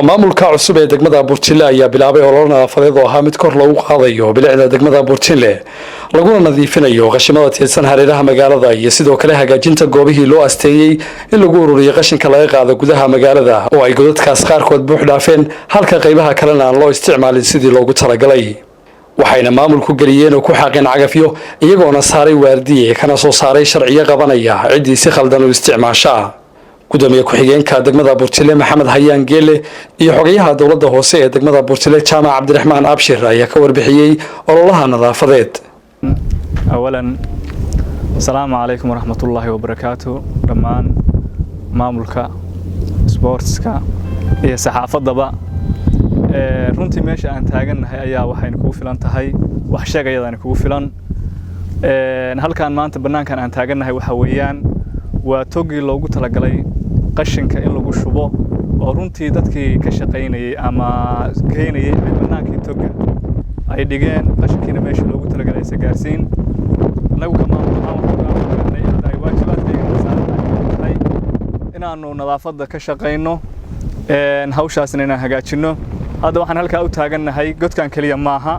maamulka cusub ee degmada Burtile ayaa bilaabay olole nadaafadeed oo ahaa mid kor loogu qaadayo bilicda degmada Burtile laguna nadiifinayo qashimada tirsan hareeraha magaalada iyo sidoo kale hagaajinta goobihii loo asteeyay in lagu ururiyo qashinka laga qaado gudaha magaalada oo ay godadkaas qaarkood buux dhaafeen halka qaybaha kalena aan loo isticmaalin sidii loogu talagalay waxayna maamulku galiyeen oo ku xaqeen cagafyo iyagoona saaray waardiye kana soo saaray sharciyo qabanaya cidii si khaldan u isticmaasha gudoomiye ku-xigeenka degmada Burtile Maxamed Hayaan Geele iyo xogayaha dawladda hoose ee degmada Burtile Jaamac Cabdiraxmaan Abshir ayaa ka warbixiyay ololaha nadaafadeed. أولاً السلام عليكم ورحمة الله وبركاته دمان maamulka sportska iyo saxaafadaba runtii meesha aan taaganahay ayaa waxayna kugu filan tahay wax sheegayadana kugu filan halkaan maanta banaankan aan taaganahay waxa weeyaan waa togi loogu talagalay qashinka in lagu shubo oo runtii dadkii ka shaqeynayay ama keenayay banaankii toga ay dhigeen qashinkiina meesha loogu talagalay gaarsiin anagu kama ay waajibaadkayga saarantahay inaanu nadaafadda ka shaqeyno hawshaasna inaan hagaajino hadda waxaan halkaa u taaganahay godkan kaliya maaha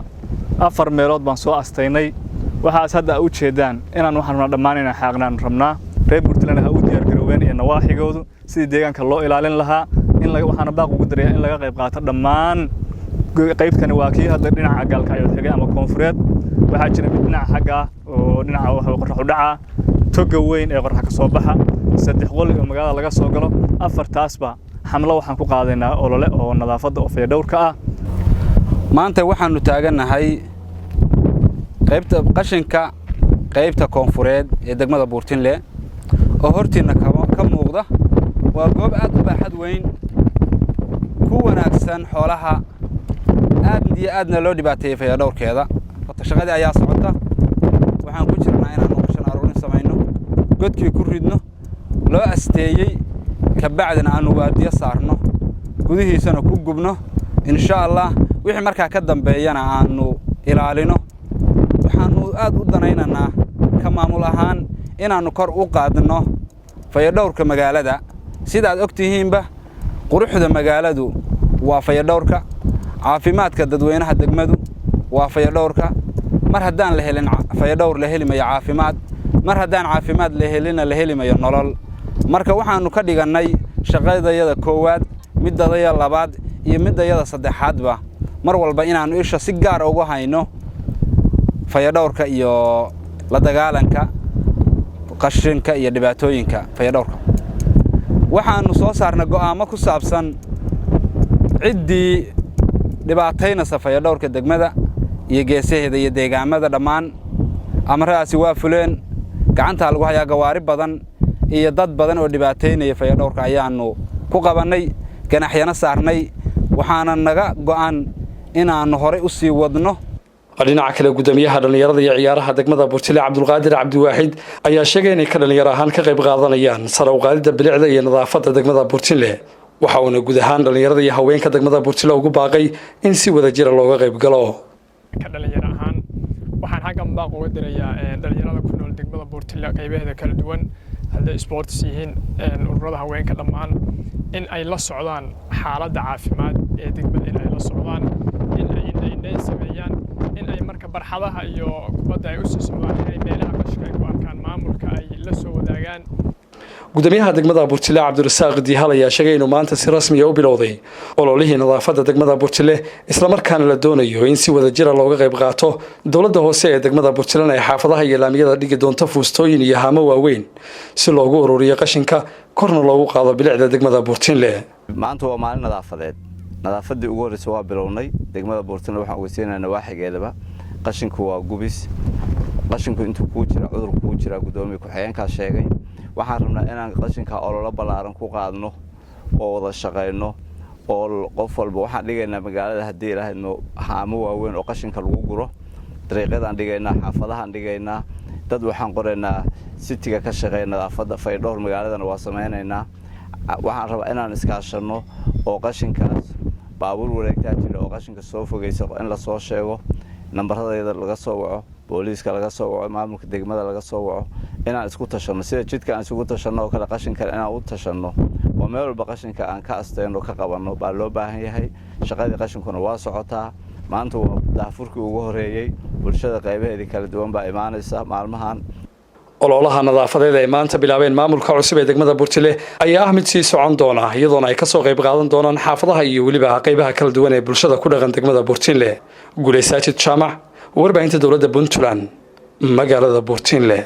4 meelood baan soo astaynay waxaas hadda u jeedaan inaan waxaan dhammaan inaan xaqnaan rabnaa reer Burtile ha u diyaar garoobeen iyo nawaaxigoodu sidii deegaanka loo ilaalin lahaa in laga waxaan baaq ugu dareeyaa in laga qayb qaato dhammaan qaybtani waa kii hadda dhinaca galka ay xigay ama koonfureed waxa jira dhinaca xagga oo dhinaca waxa qorrax u dhaca toga weyn ee qorrax ka soo baxa saddex qol oo magaalada laga soo galo afartaasba xamlo waxaan ku qaadaynaa olole oo nadaafadda oo fayadhowrka ah maanta waxaanu taaganahay qaybta qashinka qaybta koonfureed ee degmada Burtile oo hortiina ka muuqda waa goob aad u baaxad weyn ku wanaagsan xoolaha aadna loo dhibaateeyay fayadhowrkeeda shaqadii ayaa socota waxaan ku jirnaa inaan qashin aruurin sameeyno godkii ku ridno loo asteeyay ka bacdina aanu waardiye saarno gudihiisana ku gubno insha Allah wixii markaa ka dambeeyana aanu ilaalino waxaanu aad u danaynaynaa ka maamul ahaan inaanu kor u qaadno fayadhowrka magaalada sida aad ogtihiinba quruxda magaaladu waa fayadhowrka caafimaadka dadweynaha degmadu waa fayadhowrka mar haddaan la helin fayadhowr la helimayo caafimaad mar haddaan caafimaad la helina la helimayo nolol marka waxaanu ka dhiganay shaqadayada koowaad midadaya labaad iyo midayada saddexaadba mar walba inaanu isha si gaar ugu hayno fayadhowrka iyo la dagaalanka qashinka iyo dhibaatooyinka fayadhowrka waxaanu soo saarnay go'aamo ku saabsan cidii dhibaataynaysa fayadhowrka degmada iyo geesaheeda iyo deegaamada dhammaan amaradaasi waa fuleen gacanta lagu hayaa gawaari badan iyo dad badan oo dhibaataynaya fayadhowrka ayaanu ku qabanay ganaxyana saarnay waxaana naga go'an inaanu hore u sii wadno dhinaca kale gudoomiyaha dhalinyarada iyo ciyaaraha degmada Burtile Cabdulqaadir Cabdiwaahid ayaa sheegay in ka dhalinyaro ahaan ka qayb qaadanayaan sare u qaadida bilicda iyo nadaafadda degmada Burtile waxa uu guud ahaan dhalinyarada iyo haweenka degmada Burtile ugu baaqay in si wada jir looga qayb galo ka dhalinyaro ahaan waxaan xaggan baaq uga dirayaa dhalinyarada ku nool degmada Burtile qaybaheeda kala duwan hadda sports yihiin ururada haweenka dhammaan in ay la socdaan xaaladda caafimaad ee degmada in ay la socdaan in ay sameeyaan in ay marka barxadaha iyo kubadda ay u sii socdaan in ay meelaha qashka ay ku arkaan maamulka ay la soo wadaagaan gudoomiyaha degmada Burtile Cabdirasaaq Diihal ayaa sheegay inuu maanta si rasmi ah u bilowday ololihii nadaafadda degmada Burtile isla markaana la doonayo in si wada jir looga qayb qaato dawladda hoose ee degmada Burtile ay xaafadaha iyo laamiyada dhigi doonto fuustooyin iyo haamo waaweyn si loogu ururiyo qashinka korna loogu qaado bilicda degmada Burtile maanta waa maalin nadaafadeed nadaafadii ugu horeysay waa bilownay degmada Burtile waxaan uga seenaynaa waaxigeedaba qashinku waa gubis qashinku intuu ku jira cudur ku jira gudoomiye ku-xigeenka sheegay waxaan rabnaa inaan qashinka olole balaaran ku qaadno oo wada shaqeyno oo qof walba waxaan dhigaynaa magaalada hadii ilaahayno haamo waaweyn oo qashinka lagu guro dariiqadan dhigaynaa xaafadahan dhigaynaa dad waxaan qoraynaa city-ga ka shaqeeya nadaafadda fayadhowr magaaladana waa sameynaynaa waxaan rabaa inaan iskaashano oo qashinkaas baabuur wareegtaa jira oo qashinka soo fogeysa in la soo sheego nambaradayda laga soo waco booliiska laga soo waco maamulka degmada laga soo waco inaan isku tashano sida jidka aan isugu tashano oo kala qashin kale inaan u tashano oo meel walba qashinka aan ka astayno ka qabanno baa loo baahan yahay shaqadii qashinkuna waa socotaa maanta waa daafurkii ugu horeeyay bulshada qaybaheedii kala duwan baa imaanaysa maalmahan ololaha nadaafadeed ay maanta bilaabeen maamulka cusub ee degmada Buurtile ayaa ah mid sii socon doona iyadoona ay ka soo qayb qaadan doonaan xaafadaha iyo waliba qaybaha kala duwan ee bulshada ku dhaqan degmada Buurtile Guuleysatid Jaamac warbaahinta dawladda Puntland magaalada Buurtile